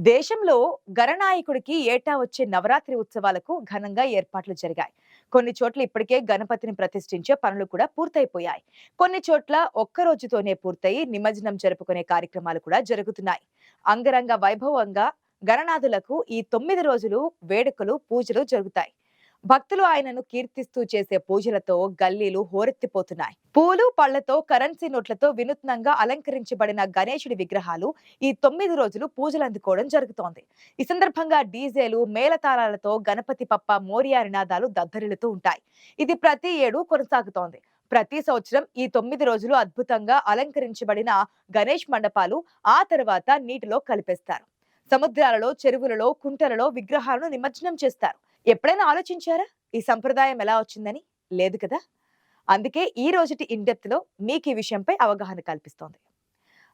దేశంలో గణనాయకుడికి ఏటా వచ్చే నవరాత్రి ఉత్సవాలకు ఘనంగా ఏర్పాట్లు జరిగాయి. కొన్ని చోట్ల ఇప్పటికే గణపతిని ప్రతిష్ఠించే పనులు కూడా పూర్తయిపోయాయి. కొన్ని చోట్ల ఒక్క రోజుతోనే పూర్తయి నిమజ్జనం జరుపుకునే కార్యక్రమాలు కూడా జరుగుతున్నాయి. అంగరంగ వైభవంగా గణనాథులకు ఈ 9 రోజులు వేడుకలు, పూజలు జరుగుతాయి. భక్తులు ఆయనను కీర్తిస్తూ చేసే పూజలతో గల్లీలు హోరెత్తిపోతున్నాయి. పూలు, పళ్లతో, కరెన్సీ నోట్లతో వినూత్నంగా అలంకరించబడిన గణేశుడి విగ్రహాలు ఈ 9 రోజులు పూజలు అందుకోవడం జరుగుతోంది. ఈ సందర్భంగా డీజేలు, మేళతాళాలతో గణపతి పప్ప మోరియా నినాదాలు దద్దరిల్లుతూ ఉంటాయి. ఇది ప్రతి ఏడు కొనసాగుతోంది. ప్రతి సంవత్సరం ఈ 9 రోజులు అద్భుతంగా అలంకరించబడిన గణేష్ మండపాలు ఆ తర్వాత నీటిలో కలిపేస్తారు. సముద్రాలలో, చెరువులలో, కుంటలలో విగ్రహాలను నిమజ్జనం చేస్తారు. ఎప్పుడైనా ఆలోచించారా ఈ సంప్రదాయం ఎలా వచ్చిందని? లేదు కదా. అందుకే ఈ రోజుటి ఇన్ డెప్త్ లో మీకు ఈ విషయంపై అవగాహన కల్పిస్తోంది.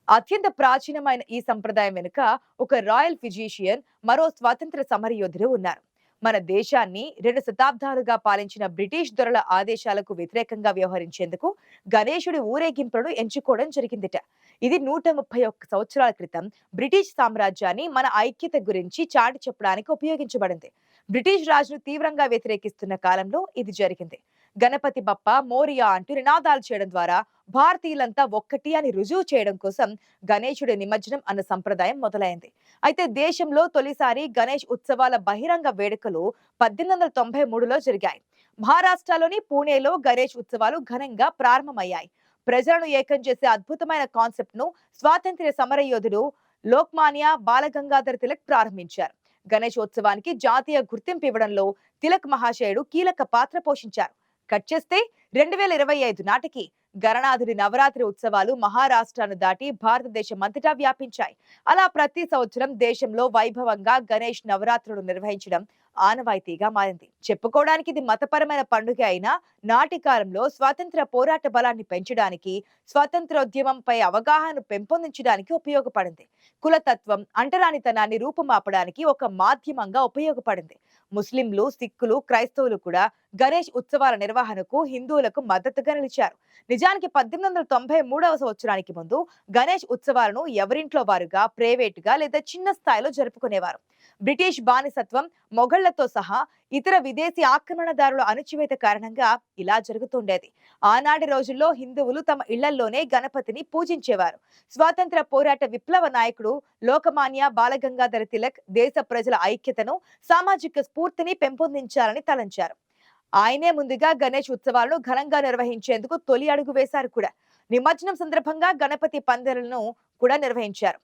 అత్యంత ప్రాచీనమైన ఈ సంప్రదాయం వెనుక ఒక రాయల్ ఫిజీషియన్, మరో స్వాతంత్ర సమరయోధుడు ఉన్నారు. మన దేశాన్ని 2 శతాబ్దాలుగా పాలించిన బ్రిటిష్ దొరల ఆదేశాలకు వ్యతిరేకంగా వ్యవహరించేందుకు గణేశుడి ఊరేగింపులను ఎంచుకోవడం జరిగిందిట. ఇది 131 సంవత్సరాల క్రితం బ్రిటిష్ సామ్రాజ్యాన్ని, మన ఐక్యత గురించి చాటి చెప్పడానికి ఉపయోగించబడింది. బ్రిటిష్ రాజును తీవ్రంగా వ్యతిరేకిస్తున్న కాలంలో ఇది జరిగింది. గణపతి బప్ప మోరియా అంటూ నినాదాలు చేయడం ద్వారా భారతీయులంతా ఒక్కటి అని రుజువు చేయడం కోసం గణేశుడి నిమజ్జనం అన్న సంప్రదాయం మొదలైంది. అయితే దేశంలో తొలిసారి గణేష్ ఉత్సవాల బహిరంగ వేడుకలు 1893లో జరిగాయి. మహారాష్ట్రలోని పూణేలో గణేష్ ఉత్సవాలు ఘనంగా ప్రారంభమయ్యాయి. ప్రజలను ఏకం చేసే అద్భుతమైన కాన్సెప్ట్ ను స్వాతంత్ర్య సమరయోధుడు లోక్మాన్య బాలగంగాధర్ తిలక్ ప్రారంభించారు. గణేశోత్సవానికి జాతీయ గుర్తింపు ఇవ్వడంలో తిలక్ మహాశయుడు కీలక పాత్ర పోషించారు. కట్ చేస్తే 2025 నాటికి గణనాథుడి నవరాత్రి ఉత్సవాలు మహారాష్ట్రను దాటి భారతదేశం అంతటా వ్యాపించాయి. అలా ప్రతి సంవత్సరం దేశంలో వైభవంగా గణేష్ నవరాత్రులు నిర్వహించడం ఆనవాయితీగా మారింది. చెప్పుకోవడానికి ఇది మతపరమైన పండుగ అయినా నాటి కాలంలో స్వాతంత్ర పోరాట బలాన్ని పెంచడానికి, స్వాతంత్రోద్యమంపై అవగాహన పెంపొందించడానికి ఉపయోగపడింది. కులతత్వం, అంటరానితనాన్ని రూపుమాపడానికి ఒక మాధ్యమంగా ఉపయోగపడింది. ముస్లింలు, సిక్కులు, క్రైస్తవులు కూడా గణేష్ ఉత్సవాల నిర్వహణకు హిందువులకు మద్దతుగా నిలిచారు. నిజానికి 1893వ సంవత్సరానికి ముందు గణేష్ ఉత్సవాలను ఎవరింట్లో వారుగా, ప్రైవేటుగా లేదా చిన్న స్థాయిలో జరుపుకునేవారు. బ్రిటిష్ బానిసత్వం, మొఘళ్లతో సహా ఇతర విదేశీ ఆక్రమణదారుల అణచివేత కారణంగా ఇలా జరుగుతుండేది. ఆనాటి రోజుల్లో హిందువులు తమ ఇళ్లల్లోనే గణపతిని పూజించేవారు. స్వాతంత్ర పోరాట విప్లవ నాయకుడు లోకమాన్య బాలగంగాధర తిలక్ దేశ ప్రజల ఐక్యతను, సామాజిక స్ఫూర్తిని పెంపొందించాలని తలంచారు. ఆయనే ముందుగా గణేష్ ఉత్సవాలను ఘనంగా నిర్వహించేందుకు తొలి అడుగు వేశారు కూడా. నిమజ్జనం సందర్భంగా గణపతి పందిరులను కూడా నిర్వహించారు.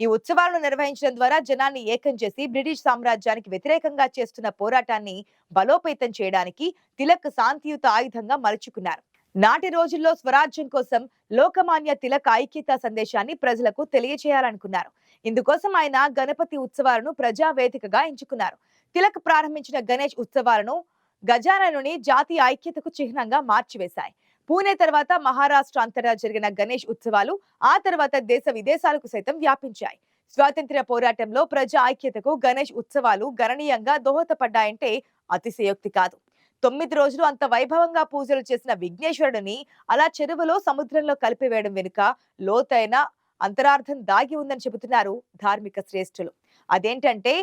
ఈ ఉత్సవాలను నిర్వహించడం ద్వారా జనాన్ని ఏకం చేసి బ్రిటిష్ సామ్రాజ్యానికి వ్యతిరేకంగా చేస్తున్న పోరాటాన్ని బలోపేతం చేయడానికి తిలక్ శాంతియుత ఆయుధంగా మలుచుకున్నారు. నాటి రోజుల్లో స్వరాజ్యం కోసం లోకమాన్య తిలక్ ఐక్యతా సందేశాన్ని ప్రజలకు తెలియచేయాలనుకున్నారు. ఇందుకోసం ఆయన గణపతి ఉత్సవాలను ప్రజావేదికగా ఎంచుకున్నారు. తిలక్ ప్రారంభించిన గణేష్ ఉత్సవాలను గజాననుని జాతీయ ఐక్యతకు చిహ్నంగా మార్చివేశాయి. పూణే తర్వాత మహారాష్ట్ర అంతటా జరిగిన గణేష్ ఉత్సవాలు ఆ తర్వాత దేశ విదేశాలకు సైతం వ్యాపించాయి. స్వాతంత్ర్య పోరాటంలో ప్రజా ఐక్యతకు గణేష్ ఉత్సవాలు గణనీయంగా దోహదపడ్డాయంటే అతిశయోక్తి కాదు. 9 రోజులు అంత వైభవంగా పూజలు చేసిన విఘ్నేశ్వరుడిని అలా చెరువులో, సముద్రంలో కలిపివేయడం వెనుక లోతైన అంతరార్థం దాగి ఉందని చెబుతున్నారు ధార్మిక శ్రేష్ఠులు. అదేంటంటే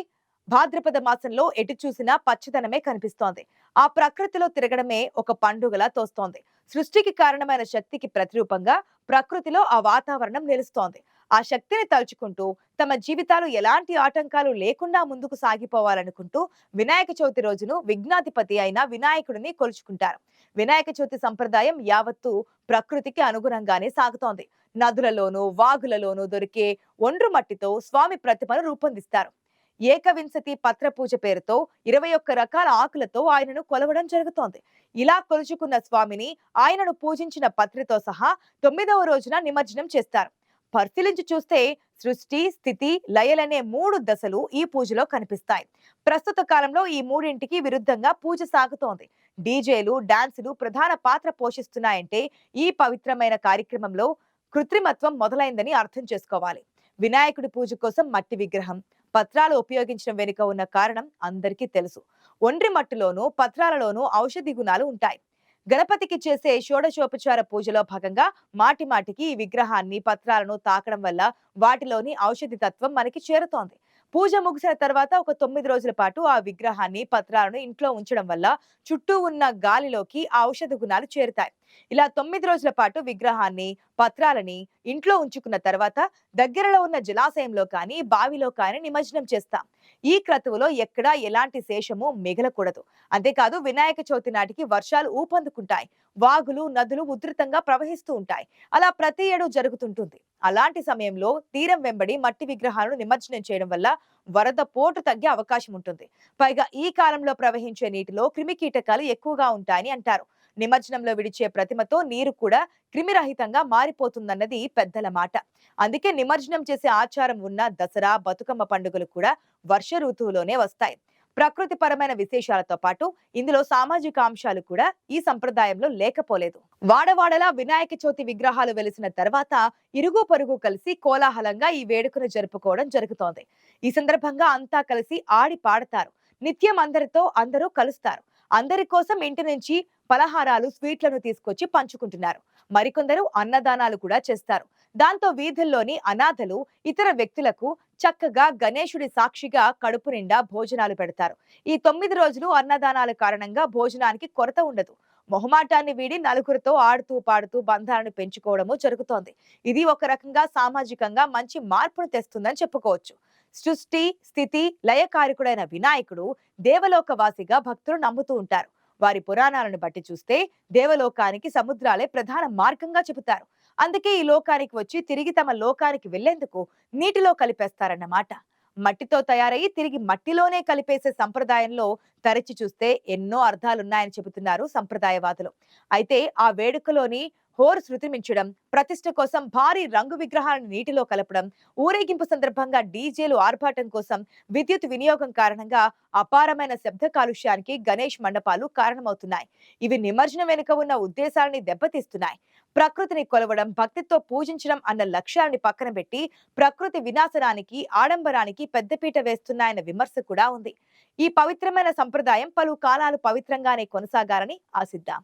భాద్రపద మాసంలో ఎటు చూసినా పచ్చదనమే కనిపిస్తోంది. ఆ ప్రకృతిలో తిరగడమే ఒక పండుగలా తోస్తోంది. సృష్టికి కారణమైన శక్తికి ప్రతిరూపంగా ప్రకృతిలో ఆ వాతావరణం నిలుస్తోంది. ఆ శక్తిని తలుచుకుంటూ తమ జీవితాలు ఎలాంటి ఆటంకాలు లేకుండా ముందుకు సాగిపోవాలనుకుంటూ వినాయక చవితి రోజును విఘ్నాధిపతి అయిన వినాయకుడిని కొలుచుకుంటారు. వినాయక చవితి సంప్రదాయం యావత్తు ప్రకృతికి అనుగుణంగానే సాగుతోంది. నదులలోనూ, వాగులలోనూ దొరికే ఒండ్రు మట్టితో స్వామి ప్రతిమను రూపొందిస్తారు. ఏకవింశతి పత్ర పూజ పేరుతో 21 రకాల ఆకులతో ఆయనను కొలవడం జరుగుతోంది. ఇలా కొలుచుకున్న స్వామిని, ఆయనను పూజించిన పత్రితో సహా 9వ రోజున నిమజ్జనం చేస్తారు. పరిశీలించి చూస్తే సృష్టి, స్థితి, లయలనే 3 దశలు ఈ పూజలో కనిపిస్తాయి. ప్రస్తుత కాలంలో ఈ మూడింటికి విరుద్ధంగా పూజ సాగుతోంది. డీజేలు, డాన్సులు ప్రధాన పాత్ర పోషిస్తున్నాయంటే ఈ పవిత్రమైన కార్యక్రమంలో కృత్రిమత్వం మొదలైందని అర్థం చేసుకోవాలి. వినాయకుడి పూజ కోసం మట్టి విగ్రహం, పత్రాలు ఉపయోగించడం వెనుక ఉన్న కారణం అందరికీ తెలుసు. ఒండ్రి మట్టిలోనూ, పత్రాలలోనూ ఔషధి గుణాలు ఉంటాయి. గణపతికి చేసే షోడశోపచార పూజలో భాగంగా మాటి మాటికి ఈ విగ్రహాన్ని, పత్రాలను తాకడం వల్ల వాటిలోని ఔషధి తత్వం మనకి చేరుతోంది. పూజ ముగిసిన తర్వాత ఒక 9 రోజుల పాటు ఆ విగ్రహాన్ని, పత్రాలను ఇంట్లో ఉంచడం వల్ల చుట్టూ ఉన్న గాలిలోకి ఆ ఔషధ గుణాలు చేరుతాయి. ఇలా 9 రోజుల పాటు విగ్రహాన్ని, పత్రాలని ఇంట్లో ఉంచుకున్న తర్వాత దగ్గరలో ఉన్న జలాశయంలో కానీ, బావిలో కానీ నిమజ్జనం చేస్తాం. ఈ క్రతువులో ఎక్కడా ఎలాంటి శేషము మిగలకూడదు. అంతేకాదు వినాయక చవితి నాటికి వర్షాలు ఊపందుకుంటాయి. వాగులు, నదులు ఉధృతంగా ప్రవహిస్తూ ఉంటాయి. అలా ప్రతి ఏడు జరుగుతుంటుంది. అలాంటి సమయంలో తీరం వెంబడి మట్టి విగ్రహాలను నిమజ్జనం చేయడం వల్ల వరద పోటు తగ్గే అవకాశం ఉంటుంది. పైగా ఈ కాలంలో ప్రవహించే నీటిలో క్రిమికీటకాలు ఎక్కువగా ఉంటాయని అంటారు. నిమజ్జనంలో విడిచే ప్రతిమతో నీరు కూడా క్రిమిరహితంగా మారిపోతుందన్నది పెద్దల మాట. అందుకే నిమజ్జనం చేసే ఆచారం ఉన్న దసరా, బతుకమ్మ పండుగలు కూడా వర్ష ఋతువులోనే వస్తాయి. ప్రకృతిపరమైన విశేషాలతో పాటు ఇందులో సామాజిక అంశాలు కూడా ఈ సంప్రదాయంలో లేకపోలేదు. వాడవాడలా వినాయక చవితి విగ్రహాలు వెలిసిన తర్వాత ఇరుగు పొరుగు కలిసి కోలాహలంగా ఈ వేడుకను జరుపుకోవడం జరుగుతోంది. ఈ సందర్భంగా అంతా కలిసి ఆడి పాడతారు. నిత్యం అందరూ కలుస్తారు. అందరి కోసం ఇంటి నుంచి పలహారాలు, స్వీట్లను తీసుకొచ్చి పంచుకుంటున్నారు. మరికొందరు అన్నదానాలు కూడా చేస్తారు. దాంతో వీధుల్లోని అనాథలు, ఇతర వ్యక్తులకు చక్కగా గణేశుడి సాక్షిగా కడుపు నిండా భోజనాలు పెడతారు. ఈ 9 రోజులు అన్నదానాల కారణంగా భోజనానికి కొరత ఉండదు. మొహమాటాన్ని వీడి నలుగురితో ఆడుతూ పాడుతూ బంధాలను పెంచుకోవడము జరుగుతోంది. ఇది ఒక రకంగా సామాజికంగా మంచి మార్పును తెస్తుందని చెప్పుకోవచ్చు. సృష్టి, స్థితి, లయకారకుడైన వినాయకుడు దేవలోకవాసిగా భక్తులు నమ్ముతూ ఉంటారు. వారి పురాణాలను బట్టి చూస్తే దేవలోకానికి సముద్రాలే ప్రధాన మార్గంగా చెబుతారు. అందుకే ఈ లోకానికి వచ్చి తిరిగి తమ లోకానికి వెళ్లేందుకు నీటిలో కలిపేస్తారన్నమాట. మట్టితో తయారయ్యి తిరిగి మట్టిలోనే కలిపేసే సంప్రదాయంలో తరచి చూస్తే ఎన్నో అర్థాలున్నాయని చెబుతున్నారు సంప్రదాయవాదులు. అయితే ఆ వేడుకలోని హోరు శృతిమించడం, ప్రతిష్ఠ కోసం భారీ రంగు విగ్రహాలను నీటిలో కలపడం, ఊరేగింపు సందర్భంగా డీజేలు ఆర్భాటం కోసం విద్యుత్ వినియోగం కారణంగా అపారమైన శబ్ద కాలుష్యానికి గణేష్ మండపాలు కారణమవుతున్నాయి. ఇవి నిమజ్జనం వెనుక ఉన్న ఉద్దేశాలని దెబ్బతీస్తున్నాయి. ప్రకృతిని కొలవడం, భక్తితో పూజించడం అన్న లక్ష్యాన్ని పక్కన పెట్టి ప్రకృతి వినాశనానికి, ఆడంబరానికి పెద్దపీట వేస్తున్నాయన్న విమర్శ కూడా ఉంది. ఈ పవిత్రమైన సంప్రదాయం పలు కాలాలు పవిత్రంగానే కొనసాగాలని ఆశిద్దాం.